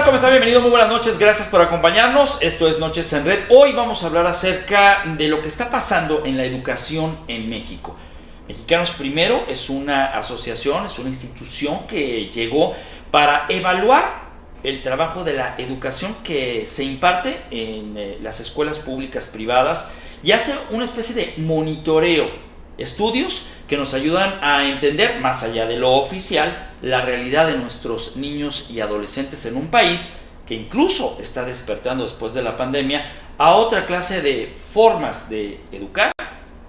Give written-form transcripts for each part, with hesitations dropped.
¿Cómo está? Bienvenido, muy buenas noches, gracias por acompañarnos. Esto es Noches en Red. Hoy vamos a hablar acerca de lo que está pasando en la educación en México. Mexicanos Primero es una asociación, es una institución que llegó para evaluar el trabajo de la educación que se imparte en las escuelas públicas privadas y hace una especie de monitoreo, estudios que nos ayudan a entender, más allá de lo oficial, la realidad de nuestros niños y adolescentes en un país que incluso está despertando después de la pandemia a otra clase de formas de educar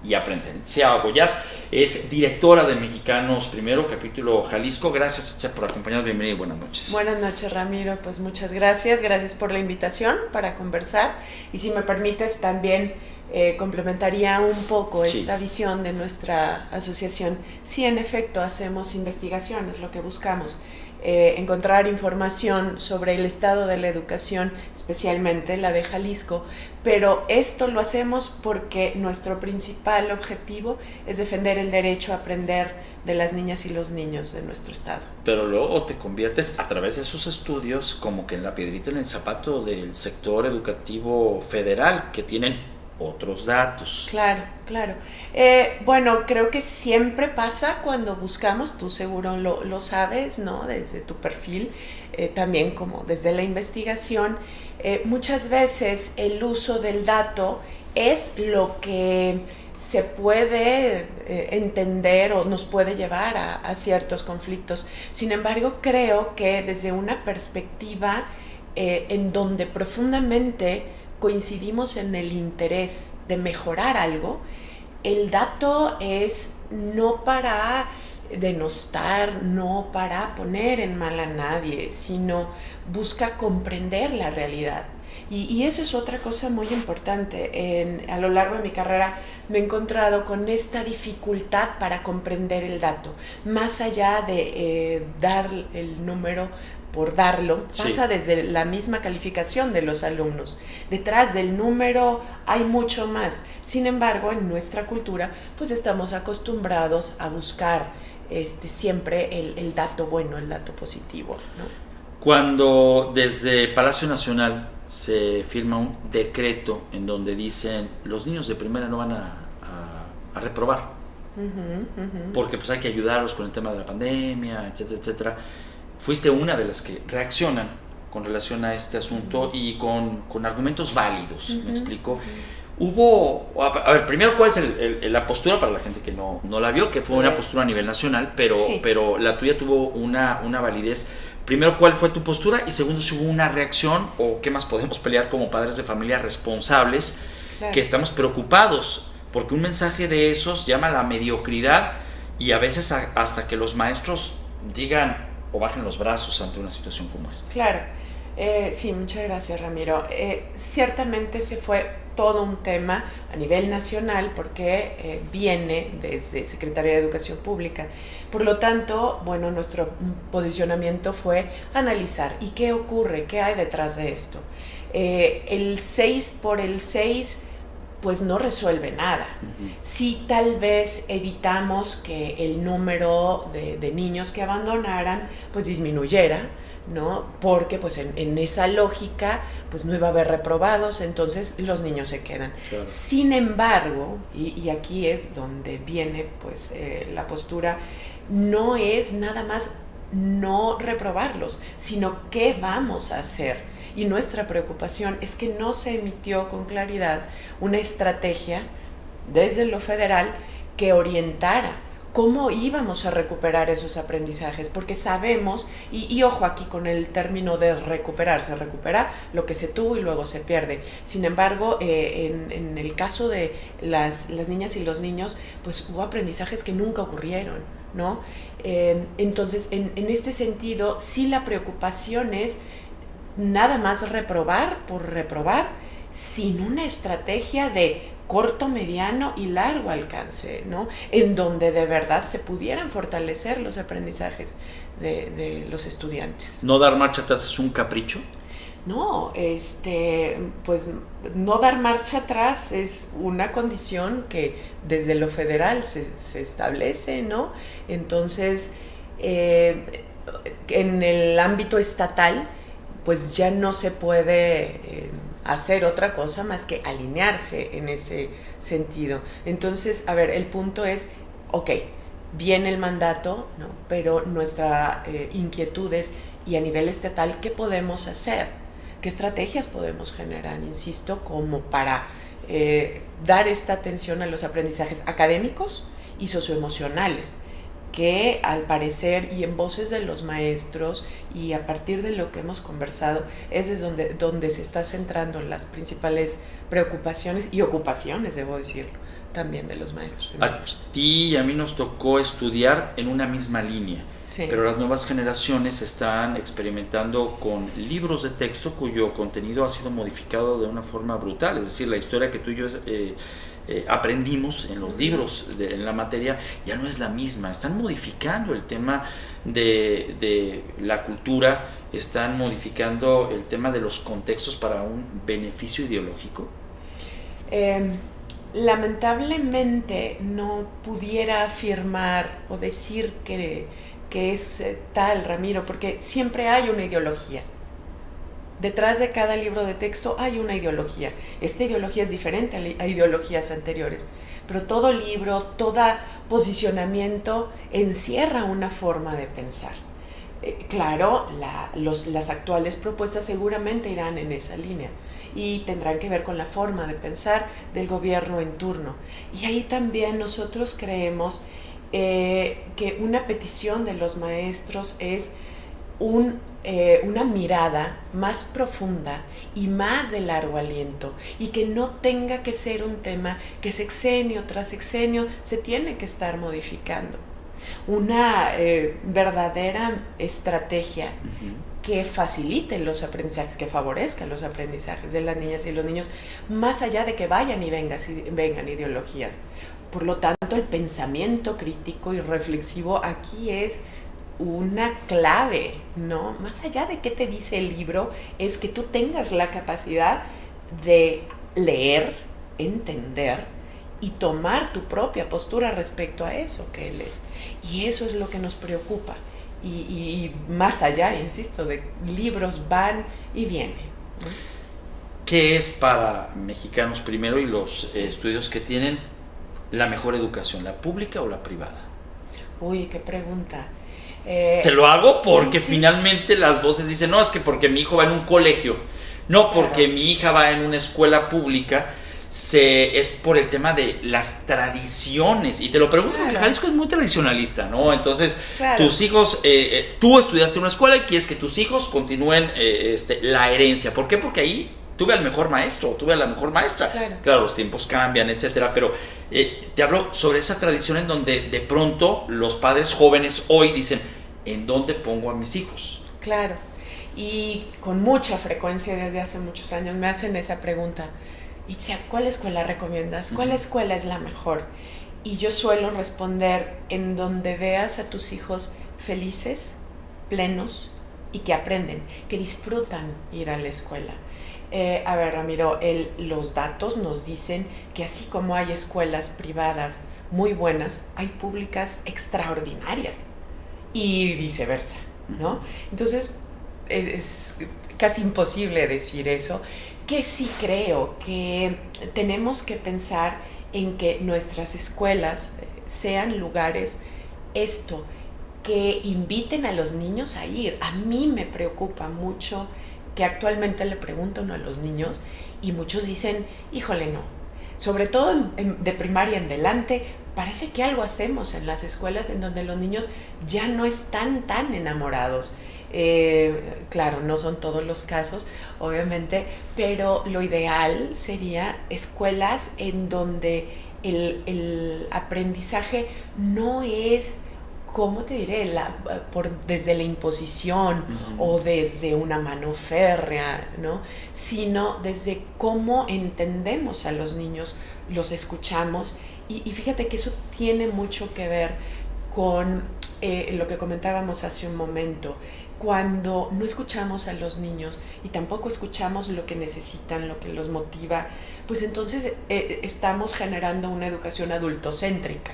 y aprender. Itzia Goyaz es directora de Mexicanos Primero, capítulo Jalisco. Gracias, Itzia, por acompañarnos. Bienvenida y buenas noches. Buenas noches, Ramiro. Pues muchas gracias. Gracias por la invitación para conversar. Y si me permites, también complementaría un poco esta visión de nuestra asociación. Sí, en efecto, hacemos investigaciones, lo que buscamos. Encontrar información sobre el estado de la educación, especialmente la de Jalisco, pero esto lo hacemos porque nuestro principal objetivo es defender el derecho a aprender de las niñas y los niños de nuestro estado. Pero luego te conviertes a través de esos estudios como que en la piedrita en el zapato del sector educativo federal, que tienen otros datos. Claro, claro. Bueno, creo que siempre pasa cuando buscamos, tú seguro lo sabes, ¿no? Desde tu perfil, también como desde la investigación, muchas veces el uso del dato es lo que se puede entender o nos puede llevar a ciertos conflictos. Sin embargo, creo que desde una perspectiva en donde profundamente coincidimos en el interés de mejorar algo, el dato es no para denostar, no para poner en mal a nadie, sino busca comprender la realidad. Y eso es otra cosa muy importante. A lo largo de mi carrera me he encontrado con esta dificultad para comprender el dato. Más allá de dar el número por darlo, pasa desde la misma calificación de los alumnos. Detrás del número hay mucho más. Sin embargo, en nuestra cultura, pues estamos acostumbrados a buscar siempre el dato bueno, el dato positivo, ¿no? Cuando desde Palacio Nacional se firma un decreto en donde dicen los niños de primera no van a reprobar, porque pues hay que ayudarlos con el tema de la pandemia, etcétera, etcétera. Fuiste una de las que reaccionan con relación a este asunto y con argumentos válidos, ¿me explico? Hubo, a ver, primero, ¿cuál es la postura para la gente que no la vio? Que fue una postura a nivel nacional, pero la tuya tuvo una validez. Primero, ¿cuál fue tu postura? Y segundo, si hubo una reacción o qué más podemos pelear como padres de familia responsables, que estamos preocupados porque un mensaje de esos llama a la mediocridad y a veces hasta que los maestros digan o bajen los brazos ante una situación como esta. Claro, sí, muchas gracias, Ramiro. Ciertamente se fue todo un tema a nivel nacional porque viene desde Secretaría de Educación Pública. Por lo tanto, bueno, nuestro posicionamiento fue analizar ¿y qué ocurre? ¿Qué hay detrás de esto? El 6 por el 6 pues no resuelve nada. Sí, tal vez evitamos que el número de niños que abandonaran pues disminuyera, ¿no? Porque pues en esa lógica pues no iba a haber reprobados, entonces los niños se quedan. Claro. Sin embargo, y aquí es donde viene pues la postura, no es nada más no reprobarlos, sino qué vamos a hacer. Y nuestra preocupación es que no se emitió con claridad una estrategia desde lo federal que orientara cómo íbamos a recuperar esos aprendizajes, porque sabemos, y ojo aquí con el término de recuperar, se recupera lo que se tuvo y luego se pierde. Sin embargo, en el caso de las niñas y los niños, pues hubo aprendizajes que nunca ocurrieron, ¿no? Entonces, en este sentido, sí la preocupación es nada más reprobar por reprobar, sin una estrategia de corto, mediano y largo alcance, ¿no? En donde de verdad se pudieran fortalecer los aprendizajes de los estudiantes. ¿No dar marcha atrás es un capricho? No, pues no dar marcha atrás es una condición que desde lo federal se establece, ¿no? Entonces, en el ámbito estatal, pues ya no se puede hacer otra cosa más que alinearse en ese sentido. Entonces, a ver, el punto es, ok, viene el mandato, ¿no? Pero nuestra inquietud es, y a nivel estatal, ¿qué podemos hacer? ¿Qué estrategias podemos generar, insisto, como para dar esta atención a los aprendizajes académicos y socioemocionales? Que al parecer, y en voces de los maestros y a partir de lo que hemos conversado, ese es donde se está centrando las principales preocupaciones y ocupaciones, debo decirlo, también de los maestros y maestras. A ti y a mí nos tocó estudiar en una misma línea, sí. Pero las nuevas generaciones están experimentando con libros de texto cuyo contenido ha sido modificado de una forma brutal, es decir, la historia que tú y yo aprendimos en los libros, en la materia, ya no es la misma. Están modificando el tema de la cultura, están modificando el tema de los contextos para un beneficio ideológico. Lamentablemente no pudiera afirmar o decir que es tal, Ramiro, porque siempre hay una ideología. Detrás de cada libro de texto hay una ideología. Esta ideología es diferente a ideologías anteriores, pero todo libro, todo posicionamiento encierra una forma de pensar. Claro, las actuales propuestas seguramente irán en esa línea y tendrán que ver con la forma de pensar del gobierno en turno. Y ahí también nosotros creemos que una petición de los maestros es una mirada más profunda y más de largo aliento, y que no tenga que ser un tema que sexenio tras sexenio se tiene que estar modificando. Una verdadera estrategia que facilite los aprendizajes, que favorezca los aprendizajes de las niñas y los niños, más allá de que vayan y vengan ideologías. Por lo tanto, el pensamiento crítico y reflexivo aquí es una clave, ¿no? Más allá de qué te dice el libro, es que tú tengas la capacidad de leer, entender y tomar tu propia postura respecto a eso que lees. Y eso es lo que nos preocupa. Y más allá, insisto, de libros van y vienen, ¿no? ¿Qué es para mexicanos primero y los estudios que tienen la mejor educación, la pública o la privada? Uy, qué pregunta. Te lo hago porque sí. Finalmente las voces dicen, no, es que porque mi hijo va en un colegio, no porque mi hija va en una escuela pública, es por el tema de las tradiciones. Y te lo pregunto porque Jalisco es muy tradicionalista, ¿no? Entonces, tus hijos, tú estudiaste en una escuela y quieres que tus hijos continúen la herencia. ¿Por qué? Porque ahí tuve al mejor maestro, tuve a la mejor maestra. Claro, los tiempos cambian, etcétera, pero te hablo sobre esa tradición en donde de pronto los padres jóvenes hoy dicen, ¿en dónde pongo a mis hijos? Claro, y con mucha frecuencia desde hace muchos años me hacen esa pregunta: Itzia, ¿cuál escuela recomiendas? ¿Cuál escuela es la mejor? Y yo suelo responder: en donde veas a tus hijos felices, plenos y que aprenden, que disfrutan ir a la escuela. A ver, Ramiro, los datos nos dicen que así como hay escuelas privadas muy buenas, hay públicas extraordinarias y viceversa, ¿no? Entonces es casi imposible decir eso. Que sí creo que tenemos que pensar en que nuestras escuelas sean lugares que inviten a los niños a ir. A mí me preocupa mucho que actualmente le preguntan a los niños y muchos dicen, híjole, no. Sobre todo de primaria en adelante, parece que algo hacemos en las escuelas en donde los niños ya no están tan enamorados. Claro, no son todos los casos, obviamente, pero lo ideal sería escuelas en donde el aprendizaje no es, ¿cómo te diré? Desde la imposición o desde una mano férrea, ¿no? Sino desde cómo entendemos a los niños, los escuchamos. Y fíjate que eso tiene mucho que ver con lo que comentábamos hace un momento. Cuando no escuchamos a los niños y tampoco escuchamos lo que necesitan, lo que los motiva, pues entonces estamos generando una educación adultocéntrica,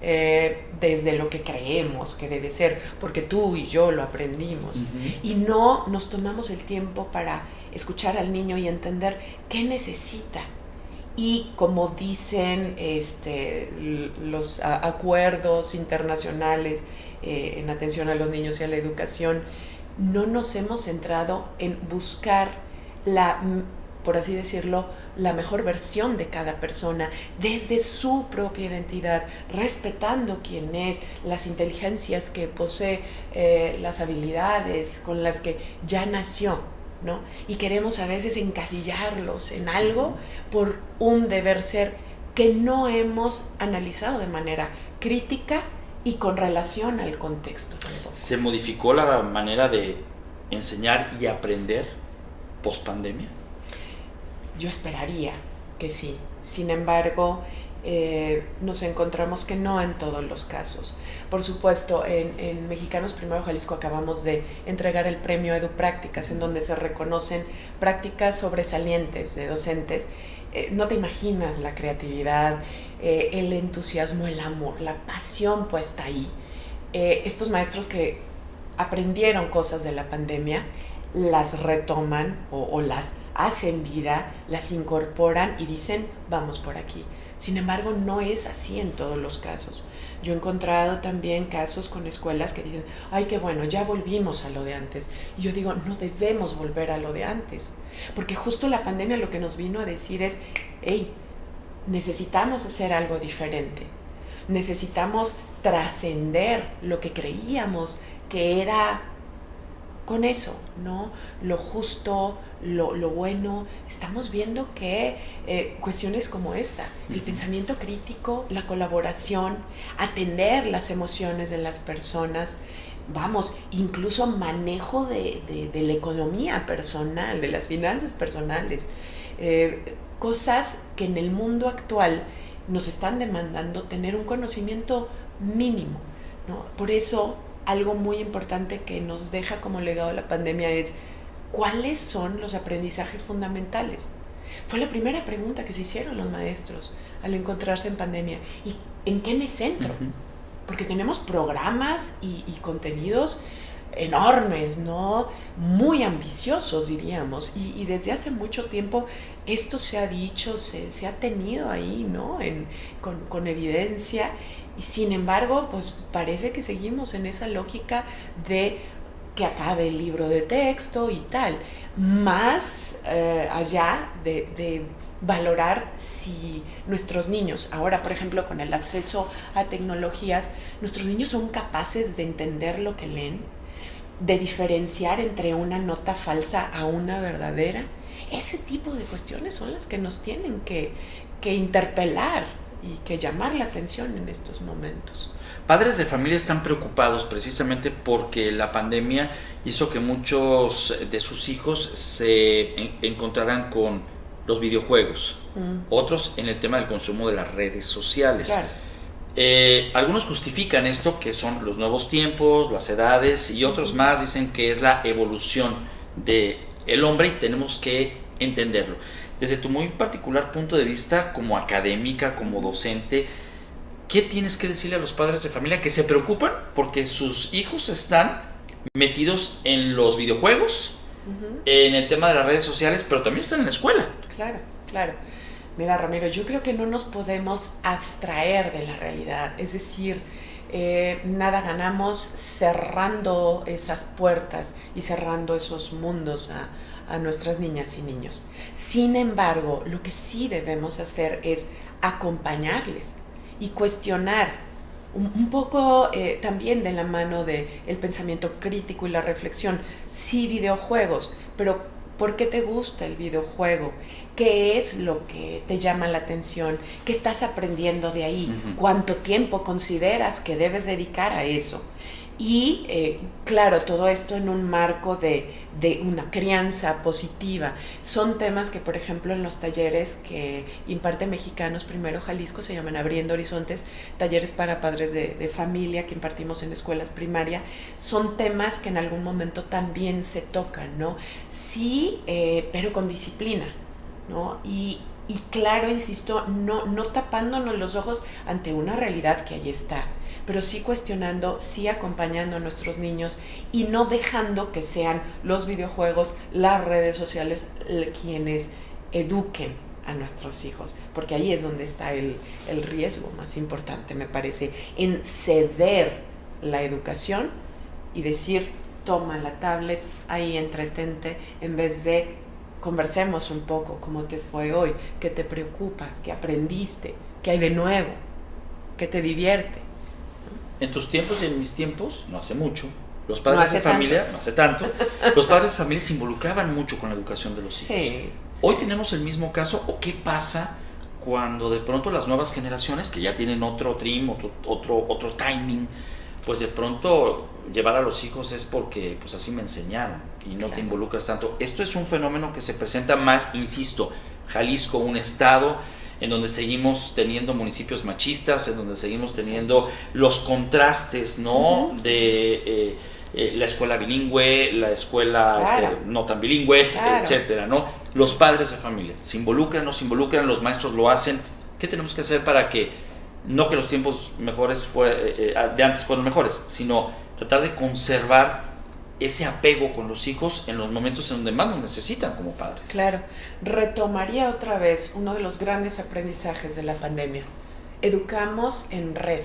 desde lo que creemos que debe ser, porque tú y yo lo aprendimos. Y no nos tomamos el tiempo para escuchar al niño y entender qué necesita. Y como dicen los acuerdos internacionales en atención a los niños y a la educación, no nos hemos centrado en buscar por así decirlo, la mejor versión de cada persona desde su propia identidad, respetando quién es, las inteligencias que posee, las habilidades con las que ya nació, ¿no? Y queremos a veces encasillarlos en algo por un deber ser que no hemos analizado de manera crítica y con relación al contexto. ¿Se modificó la manera de enseñar y aprender post-pandemia? Yo esperaría que sí. Sin embargo, nos encontramos que no en todos los casos. Por supuesto, en Mexicanos Primero Jalisco acabamos de entregar el premio EduPrácticas, en donde se reconocen prácticas sobresalientes de docentes. No te imaginas la creatividad, el entusiasmo, el amor, la pasión puesta ahí. Estos maestros que aprendieron cosas de la pandemia, las retoman o las hacen vida, las incorporan y dicen, vamos por aquí. Sin embargo, no es así en todos los casos. Yo he encontrado también casos con escuelas que dicen, ay, qué bueno, ya volvimos a lo de antes. Y yo digo, no debemos volver a lo de antes. Porque justo la pandemia lo que nos vino a decir es, hey, necesitamos hacer algo diferente. Necesitamos trascender lo que creíamos que era con eso, ¿no? Lo justo, lo bueno. Estamos viendo que cuestiones como esta, el pensamiento crítico, la colaboración, atender las emociones de las personas, vamos, incluso manejo de la economía personal, de las finanzas personales, cosas que en el mundo actual nos están demandando tener un conocimiento mínimo, ¿no? Por eso, algo muy importante que nos deja como legado la pandemia es ¿cuáles son los aprendizajes fundamentales? Fue la primera pregunta que se hicieron los maestros al encontrarse en pandemia. ¿Y en qué me centro? Porque tenemos programas y contenidos enormes, ¿no? Muy ambiciosos, diríamos. Y desde hace mucho tiempo esto se ha dicho, se ha tenido ahí, ¿no? Con evidencia. Y sin embargo, pues parece que seguimos en esa lógica de que acabe el libro de texto y tal, más allá de valorar si nuestros niños, ahora por ejemplo con el acceso a tecnologías, nuestros niños son capaces de entender lo que leen, de diferenciar entre una nota falsa a una verdadera. Ese tipo de cuestiones son las que nos tienen que interpelar y que llamar la atención en estos momentos. Padres de familia están preocupados precisamente porque la pandemia hizo que muchos de sus hijos se encontraran con los videojuegos, otros en el tema del consumo de las redes sociales. Claro. Algunos justifican esto, que son los nuevos tiempos, las edades, y otros más dicen que es la evolución del hombre y tenemos que entenderlo. Desde tu muy particular punto de vista, como académica, como docente, ¿qué tienes que decirle a los padres de familia que se preocupan porque sus hijos están metidos en los videojuegos, en el tema de las redes sociales, pero también están en la escuela? Claro, claro. Mira, Ramiro, yo creo que no nos podemos abstraer de la realidad. Es decir, nada ganamos cerrando esas puertas y cerrando esos mundos a nuestras niñas y niños. Sin embargo, lo que sí debemos hacer es acompañarles y cuestionar un poco también de la mano del pensamiento crítico y la reflexión. Sí, videojuegos, pero ¿por qué te gusta el videojuego? ¿Qué es lo que te llama la atención? ¿Qué estás aprendiendo de ahí? ¿Cuánto tiempo consideras que debes dedicar a eso? Y claro, todo esto en un marco de una crianza positiva. Son temas que, por ejemplo, en los talleres que imparte Mexicanos Primero Jalisco se llaman Abriendo Horizontes, talleres para padres de familia que impartimos en escuelas primarias, son temas que en algún momento también se tocan, ¿no? Sí, pero con disciplina, ¿no? Y Y claro, insisto, no tapándonos los ojos ante una realidad que ahí está, pero sí cuestionando, sí acompañando a nuestros niños y no dejando que sean los videojuegos, las redes sociales quienes eduquen a nuestros hijos, porque ahí es donde está el riesgo más importante, me parece, en ceder la educación y decir, toma la tablet, ahí entretente, en vez de conversemos un poco, cómo te fue hoy, qué te preocupa, qué aprendiste, qué hay de nuevo, qué te divierte. En tus tiempos y en mis tiempos, no hace mucho, los padres de familia, no hace tanto, los padres de familia se involucraban mucho con la educación de los hijos. Sí. Hoy tenemos el mismo caso, o qué pasa cuando de pronto las nuevas generaciones, que ya tienen otro trim, otro timing, pues de pronto llevar a los hijos es porque pues así me enseñaron y no te involucras tanto. Esto es un fenómeno que se presenta más, insisto, Jalisco, un estado en donde seguimos teniendo municipios machistas, en donde seguimos teniendo los contrastes, ¿no? De la escuela bilingüe, la escuela no tan bilingüe, etcétera, ¿no? Los padres de familia se involucran, no se involucran, los maestros lo hacen. ¿Qué tenemos que hacer para que no que los tiempos mejores de antes fueron mejores, sino tratar de conservar ese apego con los hijos en los momentos en donde más nos necesitan como padres? Claro, retomaría otra vez uno de los grandes aprendizajes de la pandemia. Educamos en red.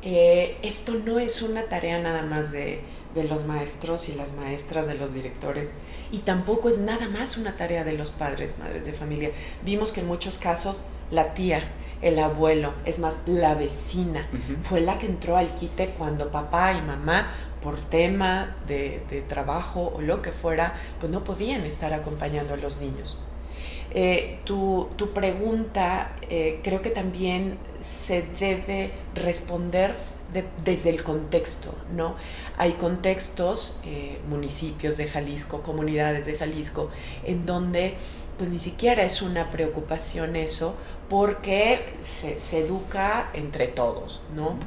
Esto no es una tarea nada más de los maestros y las maestras, de los directores, y tampoco es nada más una tarea de los padres, madres de familia. Vimos que en muchos casos la tía, el abuelo, es más, la vecina, fue la que entró al quite cuando papá y mamá, por tema de trabajo o lo que fuera, pues no podían estar acompañando a los niños. Tu pregunta creo que también se debe responder desde el contexto, ¿no? Hay contextos, municipios de Jalisco, comunidades de Jalisco, en donde pues ni siquiera es una preocupación eso, porque se educa entre todos, ¿no?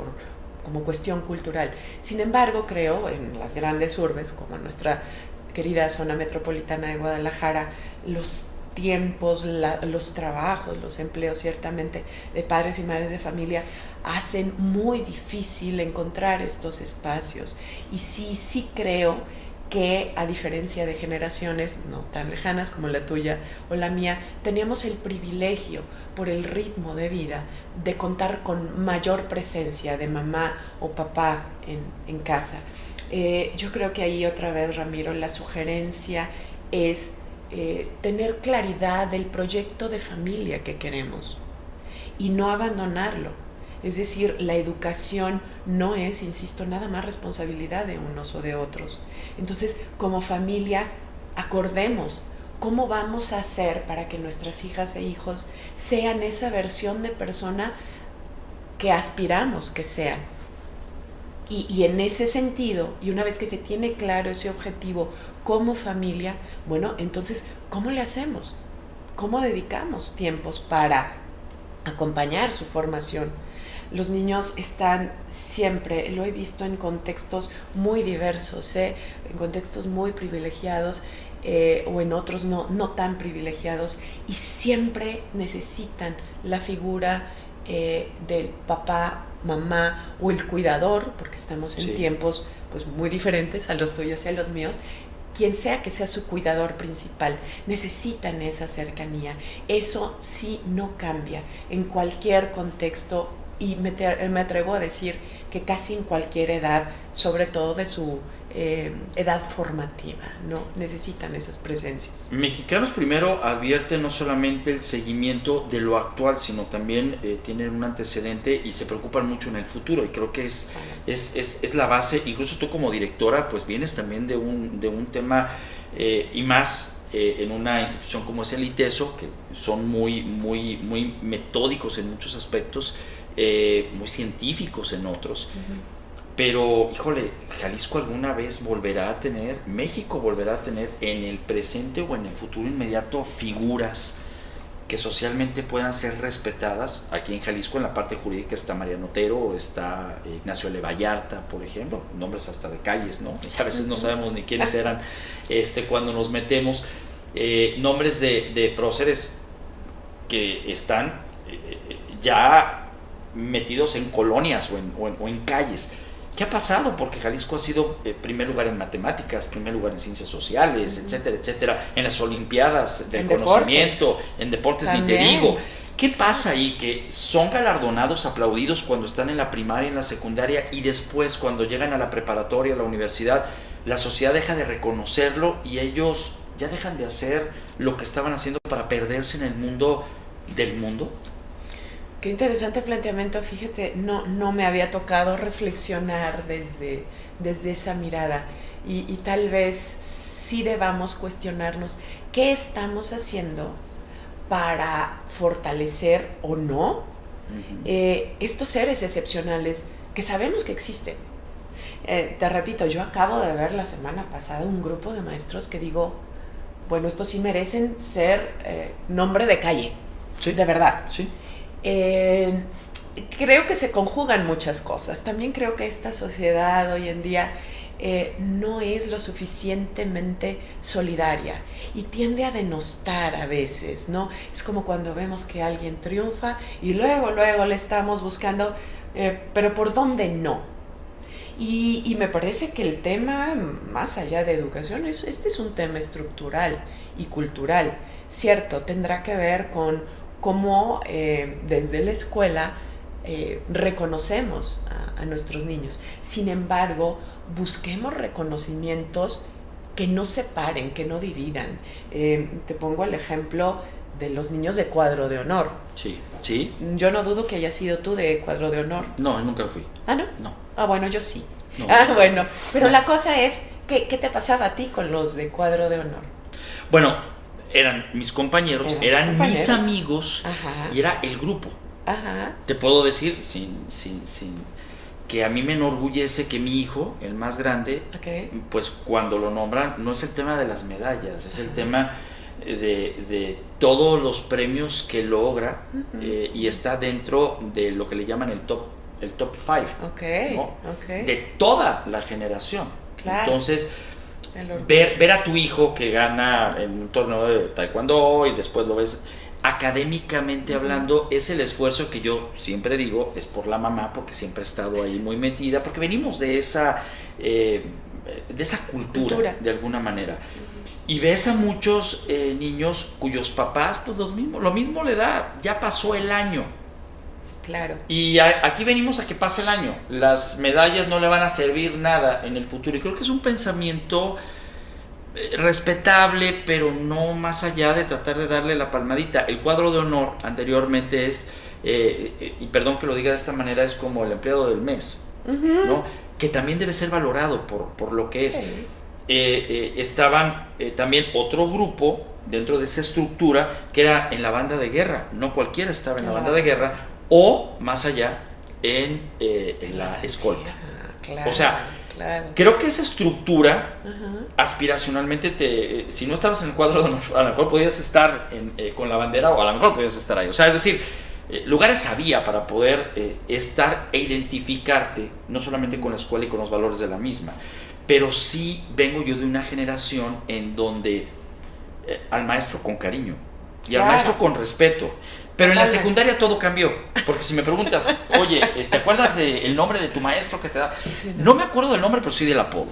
Como cuestión cultural. Sin embargo, creo, en las grandes urbes, como nuestra querida zona metropolitana de Guadalajara, los tiempos, los trabajos, los empleos ciertamente de padres y madres de familia hacen muy difícil encontrar estos espacios. Y sí creo que, a diferencia de generaciones no tan lejanas como la tuya o la mía, teníamos el privilegio, por el ritmo de vida, de contar con mayor presencia de mamá o papá en casa. Yo creo que ahí otra vez, Ramiro, la sugerencia es tener claridad del proyecto de familia que queremos y no abandonarlo. Es decir, la educación no es, insisto, nada más responsabilidad de unos o de otros. Entonces, como familia, acordemos cómo vamos a hacer para que nuestras hijas e hijos sean esa versión de persona que aspiramos que sean. Y en ese sentido, y una vez que se tiene claro ese objetivo como familia, bueno, entonces, ¿cómo le hacemos? ¿Cómo dedicamos tiempos para acompañar su formación? Los niños están siempre, lo he visto en contextos muy diversos, en contextos muy privilegiados o en otros no tan privilegiados, y siempre necesitan la figura del papá, mamá o el cuidador, porque estamos en tiempos pues muy diferentes a los tuyos y a los míos. Quien sea que sea su cuidador principal, necesitan esa cercanía. Eso sí no cambia en cualquier contexto, y me atrevo a decir que casi en cualquier edad, sobre todo de su edad formativa, ¿no? Necesitan esas presencias. Mexicanos Primero advierte no solamente el seguimiento de lo actual, sino también tienen un antecedente y se preocupan mucho en el futuro, y creo que es la base. Incluso tú como directora pues vienes también de un tema y más en una institución como es el ITESO, que son muy metódicos en muchos aspectos, muy científicos en otros. Pero, híjole, Jalisco alguna vez México volverá a tener en el presente o en el futuro inmediato figuras que socialmente puedan ser respetadas. Aquí en Jalisco, en la parte jurídica, está Mariano Otero, está Ignacio L. Vallarta, por ejemplo, nombres hasta de calles, ¿no? Y a veces no sabemos ni quiénes eran cuando nos metemos. Nombres de próceres que están ya metidos en colonias o en calles. ¿Qué ha pasado? Porque Jalisco ha sido primer lugar en matemáticas, primer lugar en ciencias sociales, etcétera, etcétera, en las olimpiadas del conocimiento, en deportes, ni te digo. ¿Qué pasa ahí? Que son galardonados, aplaudidos cuando están en la primaria, en la secundaria, y después cuando llegan a la preparatoria, a la universidad, la sociedad deja de reconocerlo y ellos ya dejan de hacer lo que estaban haciendo para perderse en el mundo del mundo. Qué interesante planteamiento, fíjate, no me había tocado reflexionar desde esa mirada y tal vez sí debamos cuestionarnos qué estamos haciendo para fortalecer o no estos seres excepcionales que sabemos que existen. Te repito, yo acabo de ver la semana pasada un grupo de maestros que digo, bueno, estos sí merecen ser nombre de calle, sí, de verdad. Sí. Creo que se conjugan muchas cosas. También creo que esta sociedad hoy en día no es lo suficientemente solidaria y tiende a denostar a veces, ¿no? Es como cuando vemos que alguien triunfa y luego le estamos buscando, pero ¿por dónde no? Y me parece que el tema, más allá de educación, este es un tema estructural y cultural. Cierto, tendrá que ver con cómo desde la escuela reconocemos a nuestros niños. Sin embargo, busquemos reconocimientos que no separen, que no dividan. Te pongo el ejemplo de los niños de cuadro de honor. Sí, sí. Yo no dudo que hayas sido tú de cuadro de honor. No, nunca lo fui. ¿Ah, no? No. Ah, bueno, yo sí. No, bueno, pero no. La cosa es, ¿qué te pasaba a ti con los de cuadro de honor? Bueno, eran mis compañeros, eran mis amigos. Ajá. Y era el grupo. Ajá. Te puedo decir, sin que a mí me enorgullece que mi hijo, el más grande, pues cuando lo nombran, no es el tema de las medallas, es el tema de todos los premios que logra, y está dentro de lo que le llaman el top 5, ¿no? De toda la generación. Claro. Entonces, ver a tu hijo que gana en un torneo de taekwondo y después lo ves académicamente hablando, es el esfuerzo que yo siempre digo, es por la mamá, porque siempre ha estado ahí muy metida, porque venimos de esa cultura de alguna manera. Y ves a muchos niños cuyos papás, pues lo mismo le da, ya pasó el año. Claro. Y aquí venimos a que pase el año. Las medallas no le van a servir nada en el futuro. Y creo que es un pensamiento respetable, pero no más allá de tratar de darle la palmadita. El cuadro de honor anteriormente es, y perdón que lo diga de esta manera, es como el empleado del mes, ¿no? Que también debe ser valorado por lo que es. Estaban también otro grupo dentro de esa estructura que era en la banda de guerra. No cualquiera estaba en la banda de guerra, o más allá en la escolta. Claro, o sea, creo que esa estructura aspiracionalmente, si no estabas en el cuadro de honor, a lo mejor podías estar con la bandera, o a lo mejor podías estar ahí. O sea, es decir, lugares había para poder estar e identificarte, no solamente con la escuela y con los valores de la misma, pero sí vengo yo de una generación en donde al maestro con cariño y al maestro con respeto. Pero en la secundaria todo cambió, porque si me preguntas, oye, ¿te acuerdas del nombre de tu maestro que te da? No me acuerdo del nombre, pero sí del apodo.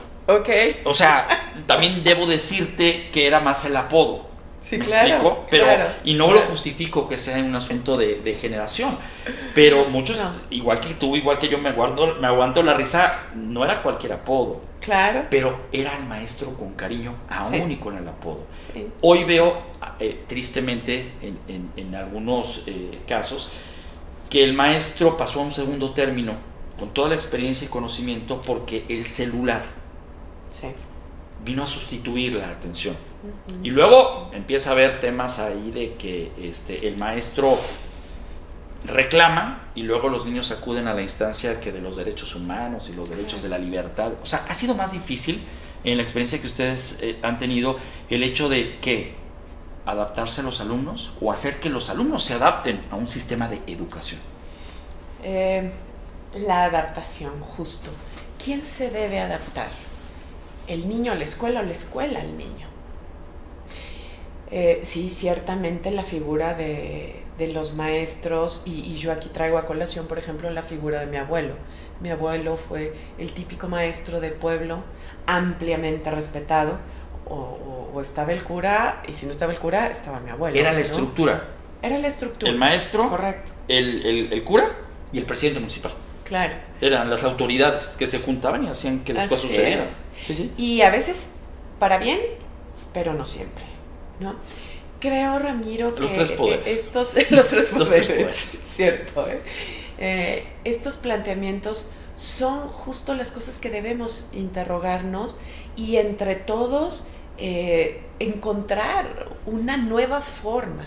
O sea, también debo decirte que era más el apodo. Sí, ¿Me claro, explico? Pero, claro, y no lo justifico que sea un asunto de generación, pero muchos, igual que tú, igual que yo, me aguanto la risa. No era cualquier apodo, pero era el maestro con cariño, aún y con el apodo. Hoy veo, tristemente, en algunos casos, que el maestro pasó a un segundo término con toda la experiencia y conocimiento, porque el celular vino a sustituir la atención. Y luego empieza a haber temas ahí de que el maestro reclama, y luego los niños acuden a la instancia que de los derechos humanos y los derechos de la libertad. O sea, ha sido más difícil en la experiencia que ustedes han tenido el hecho de que adaptarse a los alumnos, o hacer que los alumnos se adapten a un sistema de educación. La adaptación, justo. ¿Quién se debe adaptar? ¿El niño a la escuela o la escuela al niño? Sí, ciertamente la figura de de los maestros, y yo aquí traigo a colación, por ejemplo, la figura de mi abuelo. Mi abuelo fue el típico maestro de pueblo, ampliamente respetado, o estaba el cura, y si no estaba el cura, estaba mi abuelo. Era la ¿no? estructura. Era la estructura. El maestro, correcto. El cura y el presidente municipal. Claro. Eran las autoridades que se juntaban y hacían que las cosas sucedieran. Sí, sí. Y a veces para bien, pero no siempre, ¿no? Creo, Ramiro, que los tres poderes. Los tres poderes, cierto. Estos planteamientos son justo las cosas que debemos interrogarnos y entre todos encontrar una nueva forma.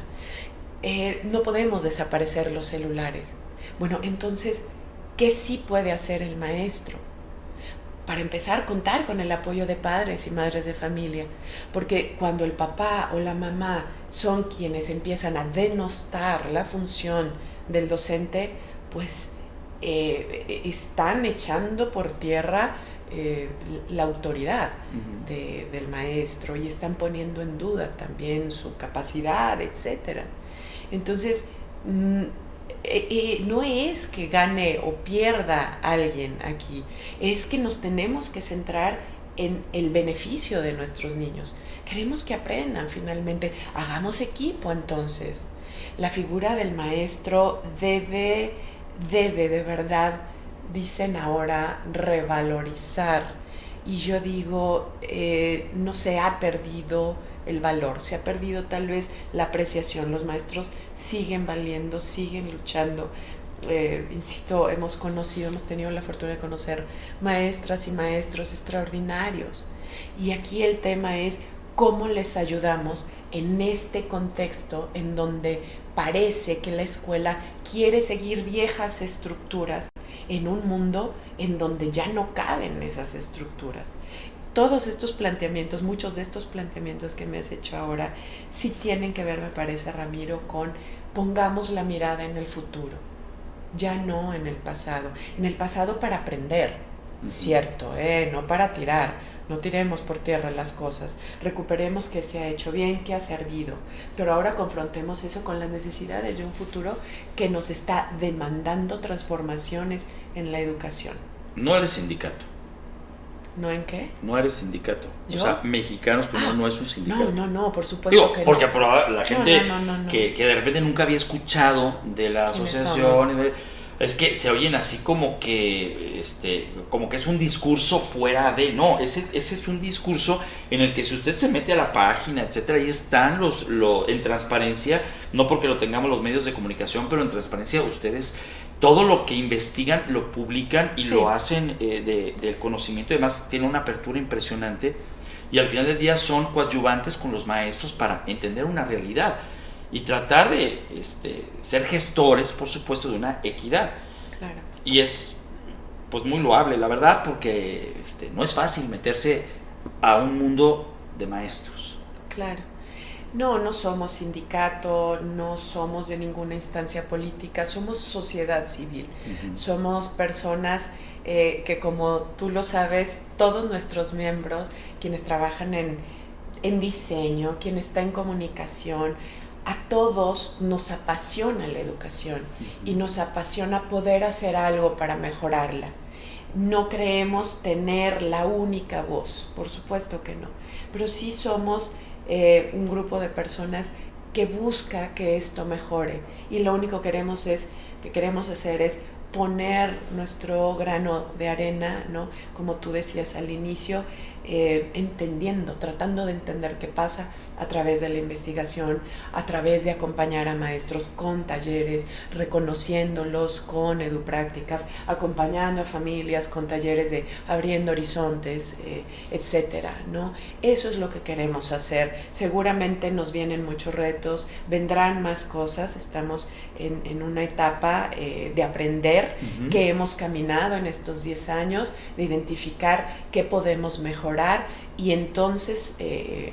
No podemos desaparecer los celulares. Bueno, entonces, ¿qué sí puede hacer el maestro? Para empezar, contar con el apoyo de padres y madres de familia, porque cuando el papá o la mamá son quienes empiezan a denostar la función del docente, pues están echando por tierra la autoridad del maestro y están poniendo en duda también su capacidad, etc. Entonces, no es que gane o pierda alguien aquí, es que nos tenemos que centrar en el beneficio de nuestros niños. Queremos que aprendan finalmente, hagamos equipo entonces. La figura del maestro debe de verdad, dicen ahora, revalorizar. Y yo digo, no se ha perdido el valor, se ha perdido tal vez la apreciación. Los maestros siguen valiendo, siguen luchando. Insisto, hemos tenido la fortuna de conocer maestras y maestros extraordinarios. Y aquí el tema es cómo les ayudamos en este contexto en donde parece que la escuela quiere seguir viejas estructuras en un mundo en donde ya no caben esas estructuras. Todos estos planteamientos, muchos de estos planteamientos que me has hecho ahora, sí tienen que ver, me parece, Ramiro, con pongamos la mirada en el futuro, ya no en el pasado. En el pasado para aprender, cierto, no para tirar. No tiremos por tierra las cosas, recuperemos qué se ha hecho bien, qué ha servido, pero ahora confrontemos eso con las necesidades de un futuro que nos está demandando transformaciones en la educación. No eres sindicato. ¿No en qué? No eres sindicato. ¿Yo? O sea, Mexicanos Primero no es un sindicato. No, por supuesto. Digo, que porque no. La gente No. Que de repente nunca había escuchado de la asociación, es que se oyen así como que es un discurso fuera de, no, ese es un discurso en el que si usted se mete a la página, etcétera, ahí están en transparencia, no porque lo tengamos los medios de comunicación, pero en transparencia ustedes todo lo que investigan lo publican y lo hacen del conocimiento. Además tiene una apertura impresionante y al final del día son coadyuvantes con los maestros para entender una realidad y tratar de ser gestores, por supuesto, de una equidad. Claro. Y es pues muy loable, la verdad, porque no es fácil meterse a un mundo de maestros. Claro. No somos sindicato, no somos de ninguna instancia política, somos sociedad civil. Somos personas que, como tú lo sabes, todos nuestros miembros, quienes trabajan en diseño, quien está en comunicación, a todos nos apasiona la educación y nos apasiona poder hacer algo para mejorarla. No creemos tener la única voz, por supuesto que no, pero sí somos un grupo de personas que busca que esto mejore y lo único que queremos hacer es poner nuestro grano de arena, ¿no? Como tú decías al inicio, tratando de entender qué pasa a través de la investigación, a través de acompañar a maestros con talleres, reconociéndolos con eduprácticas, acompañando a familias con talleres de abriendo horizontes, etcétera, ¿no? Eso es lo que queremos hacer. Seguramente nos vienen muchos retos, vendrán más cosas, estamos en una etapa de aprender que hemos caminado en estos 10 años, de identificar qué podemos mejorar. Y entonces,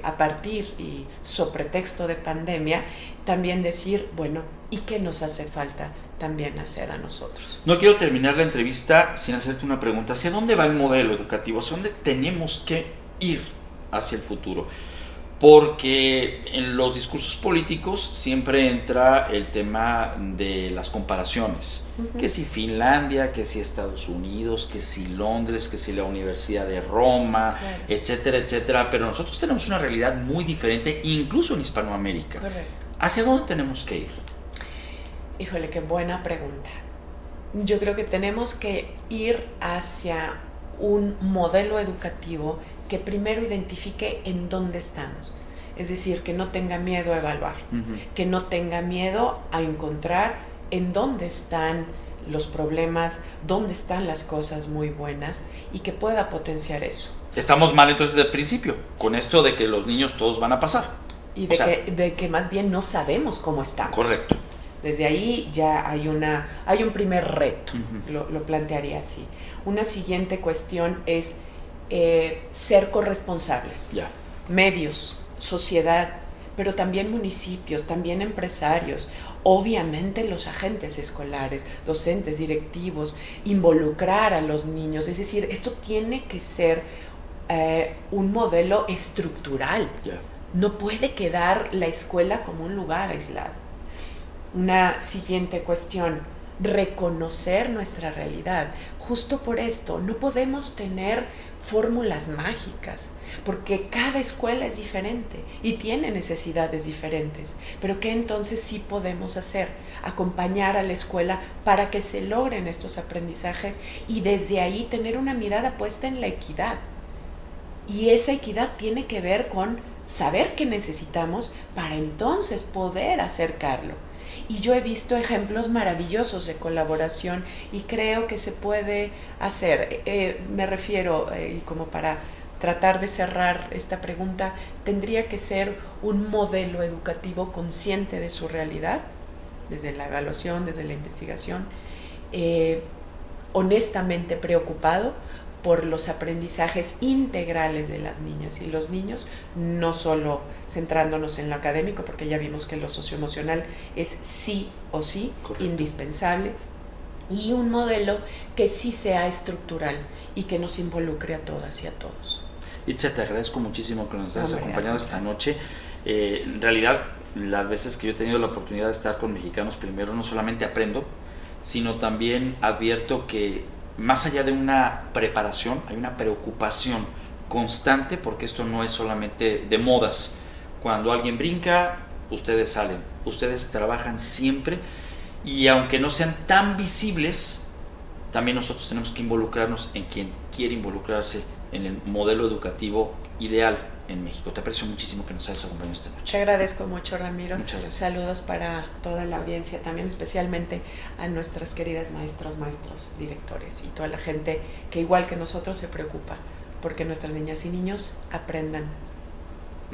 a partir y sobre pretexto de pandemia, también decir, bueno, ¿y qué nos hace falta también hacer a nosotros? No quiero terminar la entrevista sin hacerte una pregunta. ¿Hacia dónde va el modelo educativo? ¿Hacia dónde tenemos que ir hacia el futuro? Porque en los discursos políticos siempre entra el tema de las comparaciones, que si Finlandia, que si Estados Unidos, que si Londres, que si la Universidad de Roma, etcétera, etcétera, pero nosotros tenemos una realidad muy diferente, incluso en Hispanoamérica. Correcto. ¿Hacia dónde tenemos que ir? Híjole, qué buena pregunta. Yo creo que tenemos que ir hacia un modelo educativo que primero identifique en dónde estamos. Es decir, que no tenga miedo a evaluar, que no tenga miedo a encontrar en dónde están los problemas, dónde están las cosas muy buenas y que pueda potenciar eso. Estamos mal entonces desde el principio, con esto de que los niños todos van a pasar. Y de que más bien no sabemos cómo estamos. Correcto. Desde ahí ya hay un primer reto, lo plantearía así. Una siguiente cuestión es ser corresponsables. Medios, sociedad, pero también municipios, también empresarios, obviamente los agentes escolares, docentes, directivos, involucrar a los niños. Es decir, esto tiene que ser un modelo estructural. No puede quedar la escuela como un lugar aislado. Una siguiente cuestión, reconocer nuestra realidad. Justo por esto, no podemos tener fórmulas mágicas, porque cada escuela es diferente y tiene necesidades diferentes. Pero ¿qué entonces sí podemos hacer? Acompañar a la escuela para que se logren estos aprendizajes y desde ahí tener una mirada puesta en la equidad. Y esa equidad tiene que ver con saber qué necesitamos para entonces poder acercarlo. Y yo he visto ejemplos maravillosos de colaboración y creo que se puede hacer. Me refiero, y como para tratar de cerrar esta pregunta, tendría que ser un modelo educativo consciente de su realidad, desde la evaluación, desde la investigación, honestamente preocupado por los aprendizajes integrales de las niñas y los niños, no solo centrándonos en lo académico, porque ya vimos que lo socioemocional es sí o sí, correcto, indispensable, y un modelo que sí sea estructural y que nos involucre a todas y a todos. Itzia, te agradezco muchísimo que nos hayas acompañado esta noche. En realidad, las veces que yo he tenido la oportunidad de estar con Mexicanos Primero, no solamente aprendo, sino también advierto que más allá de una preparación, hay una preocupación constante, porque esto no es solamente de modas. Cuando alguien brinca, ustedes salen, ustedes trabajan siempre, y aunque no sean tan visibles, también nosotros tenemos que involucrarnos en quien quiere involucrarse en el modelo educativo ideal en México. Te aprecio muchísimo que nos hayas acompañado esta noche. Te agradezco mucho, Ramiro. Muchas gracias. Saludos para toda la audiencia, también especialmente a nuestras queridas maestros, directores y toda la gente que igual que nosotros se preocupa porque nuestras niñas y niños aprendan.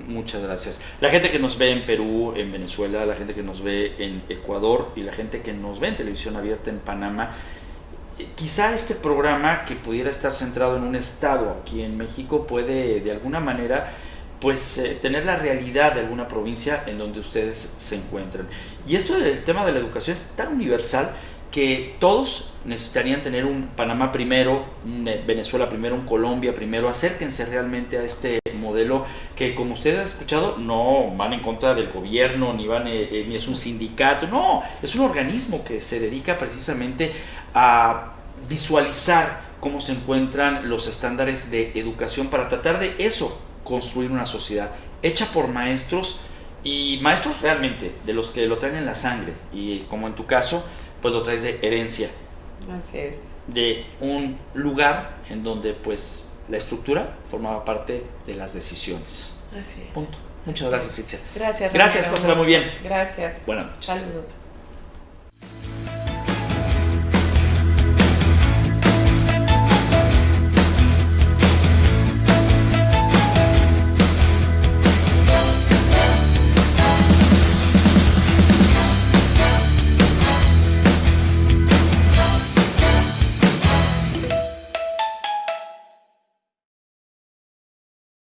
Muchas gracias. La gente que nos ve en Perú, en Venezuela, la gente que nos ve en Ecuador y la gente que nos ve en televisión abierta en Panamá, quizá este programa, que pudiera estar centrado en un estado aquí en México, puede de alguna manera tener la realidad de alguna provincia en donde ustedes se encuentran. Y esto del tema de la educación es tan universal que todos necesitarían tener un Panamá primero, un Venezuela primero, un Colombia primero. Acérquense realmente a este modelo que, como ustedes han escuchado, no van en contra del gobierno, ni es un sindicato, no, es un organismo que se dedica precisamente a visualizar cómo se encuentran los estándares de educación para tratar de eso, construir una sociedad hecha por maestros, y maestros realmente de los que lo traen en la sangre, y como en tu caso, pues lo traes de herencia. Así es. De un lugar en donde pues la estructura formaba parte de las decisiones. Así es. Punto. Muchas gracias, Itzia. Gracias. Gracias, pásala muy bien. Gracias. Buenas noches. Saludos.